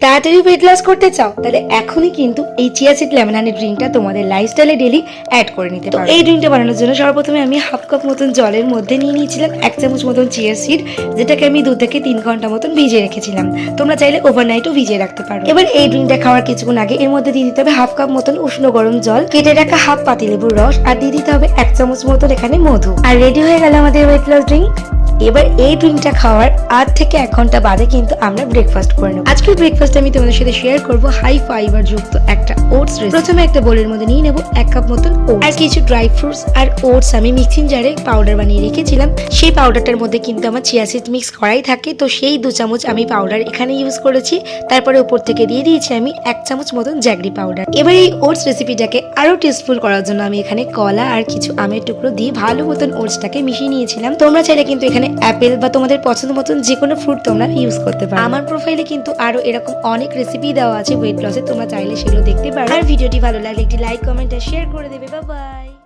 তাড়াতাড়ি weight loss করতে চাও তাহলে এখনই কিন্তু এই চিয়া সিড লেমন হানি ড্রিঙ্কটা তোমাদের লাইফস্টাইলে ডেলি অ্যাড করে নিতে পারো। এই ড্রিঙ্কটা বানানোর জন্য সর্বপ্রথমে আমি হাফ কাপ মতন জলের মধ্যে নিয়ে নিয়েছিলাম 1 চামচ মতন চিয়া সিড, যেটাকে আমি 2 থেকে 3 ঘন্টা মতন ভিজিয়ে রেখেছিলাম। তোমরা চাইলে ওভারনাইটও ভিজিয়ে রাখতে পারো। এবার এই ড্রিঙ্কটা খাওয়ার কিছুক্ষণ আগে এর মধ্যে দিয়ে দিতে হবে হাফ কাপ মতন উষ্ণ গরম জল, কেটে রাখা হাফ পাতিলেবুর রস, আর দিয়ে দিতে হবে 1 চামচ মতন এখানে মধু। আর রেডি হয়ে গেল আমাদের ওয়েট লস ড্রিঙ্ক। এবার এই ড্রিঙ্কটা খাওয়ার 8 থেকে 1 ঘন্টা বাদে কিন্তু আমরা ব্রেকফাস্ট করে নেব। আজকের ব্রেকফাস্ট আমি তোমাদের সাথে শেয়ার করব হাই ফাইবার যুক্ত একটা ওটস রেসিপি। প্রথমে একটা বোলের মধ্যে নিয়ে নেব 1 কাপ মতন ওটস আর কিছু ড্রাই ফ্রুটস আর ওটস আমি মিক্সিং জারে পাউডার বানিয়ে রেখেছিলাম। সেই পাউডারটার মধ্যে কিন্তু আমার চিয়া সিড মিক্স করাই থাকে, তো সেই 2 চামচ আমি পাউডার এখানে ইউজ করেছি। তারপরে উপর থেকে দিয়ে দিয়েছি আমি 1 চামচ মতন জ্যাগরি পাউডার। এবার এই ওটস রেসিপিটাকে আরো টেস্টফুল করার জন্য আমি এখানে কলা আর কিছু আমের টুকরো দিয়ে ভালো মতন ওটসটাকে মিশিয়ে নিয়েছিলাম। তোমরা চাইলে কিন্তু এখানে অ্যাপেল বা তোমাদের পছন্দ মতন যে কোনো ফ্রুট তোমরা ইউজ করতে পারো। আমার প্রোফাইলে কিন্তু আরো এরকম অনেক রেসিপি দেওয়া আছে ওয়েট লসে, তোমরা চাইলে সেগুলো দেখতে পারো। আর ভিডিওটি ভালো লাগলে একটি লাইক, কমেন্ট আর শেয়ার করে দেবে। Bye bye.